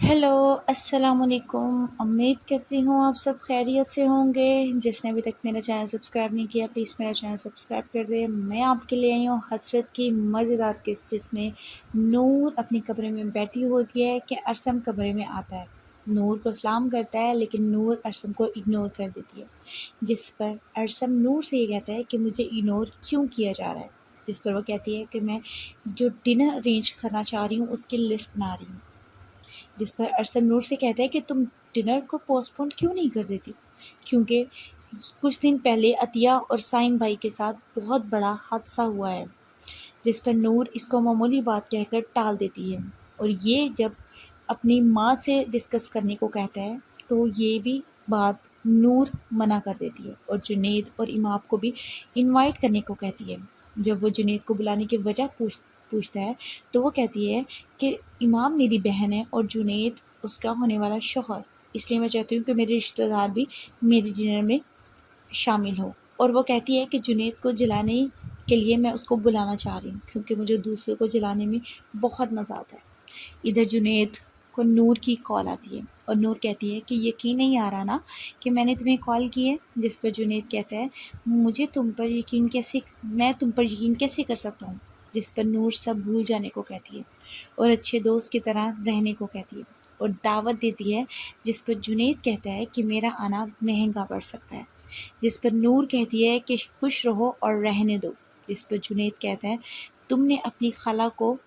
Hello, अस्सलाम वालेकुम। उम्मीद करती हूँ आप सब खैरियत से होंगे। जिसने अभी तक मेरा चैनल सब्सक्राइब नहीं किया प्लीज़ मेरा चैनल सब्सक्राइब कर दे। मैं आपके लिए आई हूँ हसरत की मज़ेदार किस्सा, जिसमें नूर अपनी कमरे में बैठी होती है कि अरसम कमरे में आता है। नूर को सलाम करता है लेकिन नूर अरसम को इग्नोर कर देती है, जिस पर अरसम नूर से ये कहता है कि मुझे इग्नोर क्यों किया जा रहा है। जिस पर वो कहती है कि मैं जो डिनर अरेंज करना चाह रही हूँ उसकी लिस्ट बना रही हूँ। जिस पर अरसम नूर से कहता है कि तुम डिनर को पोस्टपोन क्यों नहीं कर देती, क्योंकि कुछ दिन पहले अतिया और साइम भाई के साथ बहुत बड़ा हादसा हुआ है। जिस पर नूर इसको मामूली बात कहकर टाल देती है, और ये जब अपनी माँ से डिस्कस करने को कहता है तो ये भी बात नूर मना कर देती है और जुनेद और इमाम को भी इनवाइट करने को कहती है। जब वो जुनेद को बुलाने की वजह पूछता है तो वो कहती है कि इमाम मेरी बहन है और जुनेद उसका होने वाला शौहर, इसलिए मैं चाहती हूँ कि मेरे रिश्तेदार भी मेरे डिनर में शामिल हो। और वो कहती है कि जुनेद को जलाने के लिए मैं उसको बुलाना चाह रही हूँ क्योंकि मुझे दूसरे को जलाने में बहुत मज़ा आता है। इधर जुनेद को नूर की कॉल आती है और नूर कहती है कि यकीन नहीं आ रहा ना कि मैंने तुम्हें कॉल की है। जिस पर जुनेद कहता है मैं तुम पर यकीन कैसे कर सकता हूँ। जिस पर नूर सब भूल जाने को कहती है और अच्छे दोस्त की तरह रहने को कहती है और दावत देती है। जिस पर जुनेद कहता है कि मेरा आना महंगा पड़ सकता है। जिस पर नूर कहती है कि खुश रहो और रहने दो। जिस पर जुनेद कहता है तुमने अपनी खाला को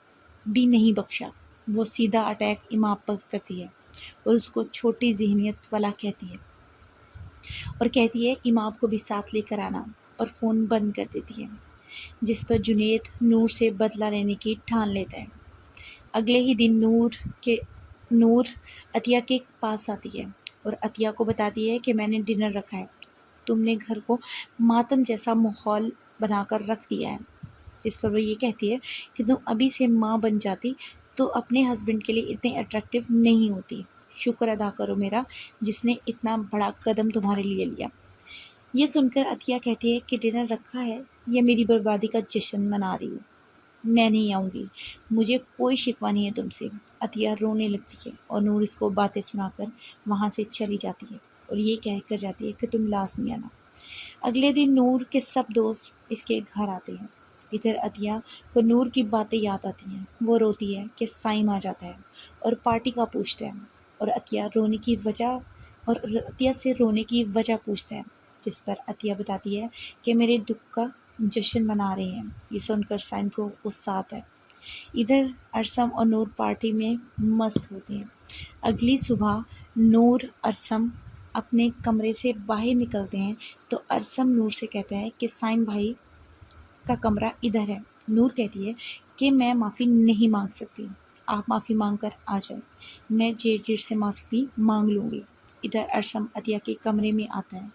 भी नहीं बख्शा। वो सीधा अटैक इमाम पर करती है और उसको छोटी जहनियत वाला कहती है और कहती है इमाम को भी साथ लेकर आना, और फ़ोन बंद कर देती है। जिस पर जुनेद नूर से बदला लेने की ठान लेता है। अगले ही दिन नूर अतिया के पास आती है और अतिया को बताती है कि मैंने डिनर रखा है, तुमने घर को मातम जैसा माहौल बनाकर रख दिया है। जिस पर वो ये कहती है कि तुम अभी से माँ बन जाती तो अपने हस्बैंड के लिए इतने अट्रैक्टिव नहीं होती। शुक्र अदा करो मेरा जिसने इतना बड़ा कदम तुम्हारे लिए लिया। ये सुनकर अतिया कहती है कि डिनर रखा है या मेरी बर्बादी का जश्न मना रही हूँ, मैं नहीं आऊँगी, मुझे कोई शिकवा नहीं है तुमसे। अतिया रोने लगती है और नूर इसको बातें सुनाकर वहाँ से चली जाती है और ये कह कर जाती है कि तुम लाज़मी आना। अगले दिन नूर के सब दोस्त इसके घर आते हैं। इधर अतिया को नूर की बातें याद आती हैं। वो रोती है कि साइम आ जाता है और पार्टी का पूछता है और अतिया से रोने की वजह पूछता है। जिस पर अतिया बताती है कि मेरे दुख का जश्न मना रहे हैं। ये सुनकर साइम को गुस्सा आता है। इधर अरसम और नूर पार्टी में मस्त होते हैं। अगली सुबह नूर अरसम अपने कमरे से बाहर निकलते हैं तो अरसम नूर से कहता है कि साइम भाई का कमरा इधर है। नूर कहती है कि मैं माफ़ी नहीं मांग सकती, आप माफ़ी मांग कर आ जाए, मैं जेठ से माफ़ी मांग लूँगी। इधर अरसम अतिया के कमरे में आता है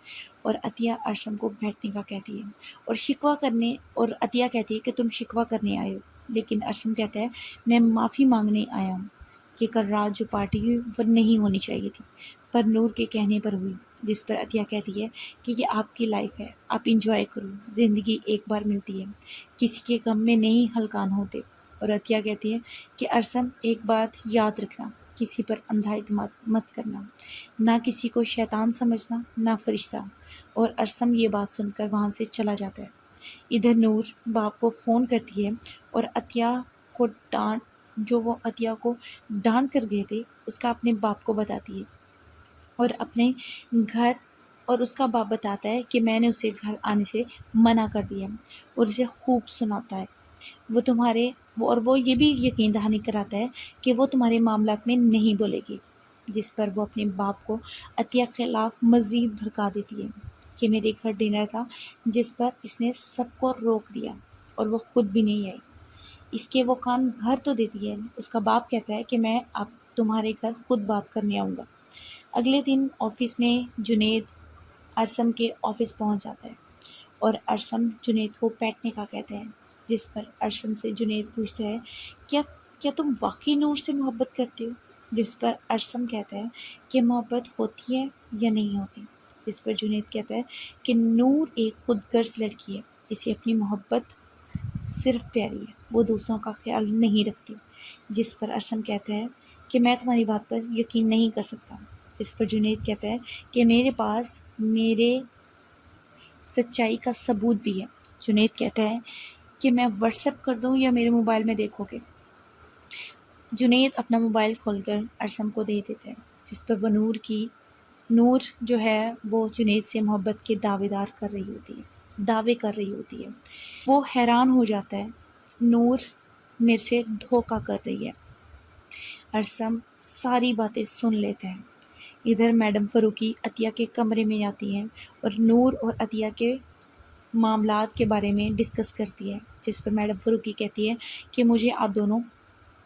और अतिया अरसम को बैठने का कहती है और अतिया कहती है कि तुम शिकवा करने आए हो, लेकिन अरसम कहता है मैं माफ़ी मांगने आया हूँ कि कल रात जो पार्टी हुई वो नहीं होनी चाहिए थी, पर नूर के कहने पर हुई। जिस पर अतिया कहती है कि ये आपकी लाइफ है, आप इंजॉय करो, ज़िंदगी एक बार मिलती है, किसी के गम में नहीं हलकान होते। और अतिया कहती है कि अरसम एक बात याद रखना, किसी पर अंधा इत्मीनान मत करना, ना किसी को शैतान समझना ना फरिश्ता। और अरसम ये बात सुनकर वहाँ से चला जाता है। इधर नूर बाप को फ़ोन करती है और को डांट जो वो अतिया को डांट कर गए थे उसका अपने बाप को बताती है और अपने घर और उसका बाप बताता है कि मैंने उसे घर आने से मना कर दिया और उसे खूब सुनाता है। वो ये भी यकीन दहानी कराता है कि वो तुम्हारे मामलात में नहीं बोलेगी। जिस पर वो अपने बाप को अतिया के खिलाफ मज़ीद भड़का देती है कि मेरे घर डिनर था जिस पर इसने सबको रोक दिया और वो खुद भी नहीं आई। इसके वो कान भर तो देती है। उसका बाप कहता है कि मैं अब तुम्हारे घर खुद बात करने आऊँगा। अगले दिन ऑफिस में जुनेद अरसम के ऑफिस पहुंच जाता है और अरसम जुनेद को बैठने का कहता है। जिस पर अरसम से जुनेद पूछता है क्या क्या तुम वाकई नूर से मोहब्बत करते हो। जिस पर अरसम कहता है कि मोहब्बत होती है या नहीं होती। जिस पर जुनेद कहता है कि नूर एक खुदगर्ज लड़की है, इसे अपनी मोहब्बत सिर्फ प्यारी है, वो दूसरों का ख्याल नहीं रखती। जिस पर अरसम कहता है کہ میں تمہاری بات پر یقین نہیں کر سکتا، جس پر جنید کہتا ہے کہ میرے پاس میرے سچائی کا ثبوت بھی ہے۔ جنید کہتا ہے کہ میں واٹس ایپ کر دوں یا میرے موبائل میں دیکھو گے؟ جنید اپنا موبائل کھول کر ارسم کو دے دیتا ہے، جس پر وہ نور جو ہے وہ جنید سے محبت کے دعوے کر رہی ہوتی ہے۔ وہ حیران ہو جاتا ہے، نور میرے سے دھوکہ کر رہی ہے۔ ارسم ساری باتیں سن لیتا ہے۔ ادھر میڈم فروخی عطیہ کے کمرے میں آتی ہے اور نور اور عطیہ کے معاملات کے بارے میں ڈسکس کرتی ہے، جس پر میڈم فروخی کہتی ہے کہ مجھے آپ دونوں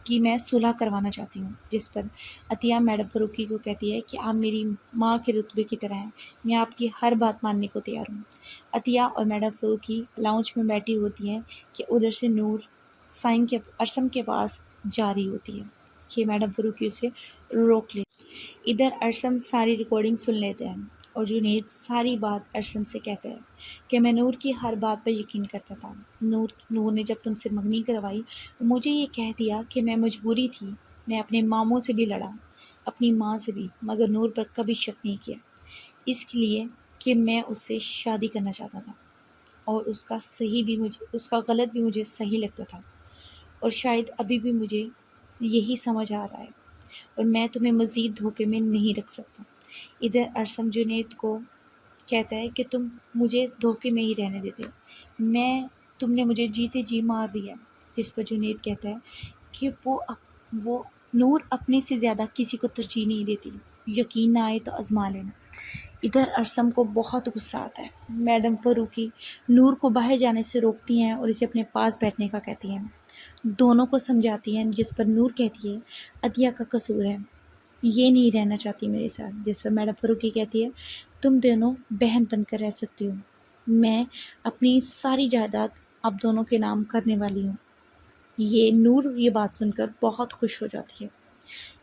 کی میں صلح کروانا چاہتی ہوں، جس پر عطیہ میڈم فروخی کو کہتی ہے کہ آپ میری ماں کے رتبے کی طرح ہیں، میں آپ کی ہر بات ماننے کو تیار ہوں۔ عطیہ اور میڈم فروخی لاؤنج میں بیٹھی ہوتی ہیں کہ ادھر سے نور ارسم کے پاس جا رہی ہوتی ہے کہ میڈم فروخی اسے روک لے۔ ادھر ارسم ساری ریکارڈنگ سن لیتے ہیں اور جنید ساری بات ارسم سے کہتا ہے کہ میں نور کی ہر بات پر یقین کرتا تھا۔ نور نے جب تم سے منگنی کروائی مجھے یہ کہہ دیا کہ میں مجبوری تھی، میں اپنے ماموں سے بھی لڑا، اپنی ماں سے بھی، مگر نور پر کبھی شک نہیں کیا، اس لیے کہ میں اس سے شادی کرنا چاہتا تھا اور اس کا غلط بھی مجھے صحیح لگتا تھا، اور شاید ابھی بھی مجھے یہی سمجھ آ رہا ہے، اور میں تمہیں مزید دھوکے میں نہیں رکھ سکتا۔ ادھر ارسم جنید کو کہتا ہے کہ تم مجھے دھوکے میں ہی رہنے دیتے، تم نے مجھے جیتے جی مار دیا، جس پر جنید کہتا ہے کہ وہ نور اپنے سے زیادہ کسی کو ترجیح نہیں دیتی، یقین نہ آئے تو آزما لینا۔ ادھر ارسم کو بہت غصہ آتا ہے۔ میڈم فروخی نور کو باہر جانے سے روکتی ہیں اور اسے اپنے پاس بیٹھنے کا کہتی ہیں، دونوں کو سمجھاتی ہیں، جس پر نور کہتی ہے عطیہ کا قصور ہے، یہ نہیں رہنا چاہتی میرے ساتھ، جس پر میڈم فروخی کہتی ہے تم دونوں بہن بن کر رہ سکتی ہو، میں اپنی ساری جائیداد آپ دونوں کے نام کرنے والی ہوں۔ نور یہ بات سن کر بہت خوش ہو جاتی ہے،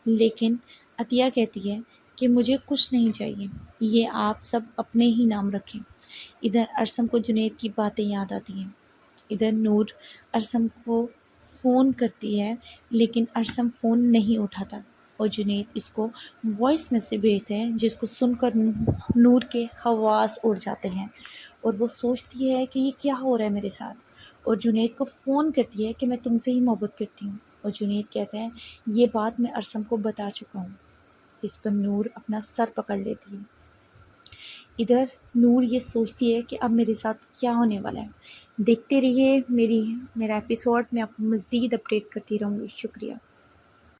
لیکن عطیہ کہتی ہے کہ مجھے کچھ نہیں چاہیے، یہ آپ سب اپنے ہی نام رکھیں۔ ادھر ارسم کو جنید کی باتیں یاد آتی ہیں۔ ادھر نور ارسم کو فون کرتی ہے لیکن ارسم فون نہیں اٹھاتا اور جنید اس کو وائس میسیج بھیجتے ہیں، جس کو سن کر نور کے حواس اڑ جاتے ہیں اور وہ سوچتی ہے کہ یہ کیا ہو رہا ہے میرے ساتھ، اور جنید کو فون کرتی ہے کہ میں تم سے ہی محبت کرتی ہوں، اور جنید کہتا ہے یہ بات میں ارسم کو بتا چکا ہوں، جس پر نور اپنا سر پکڑ لیتی ہے۔ ادھر نور یہ سوچتی ہے کہ اب میرے ساتھ کیا ہونے والا ہے۔ دیکھتے رہیے میرا ایپیسوڈ، میں آپ کو مزید اپڈیٹ کرتی رہوں گی۔ شکریہ۔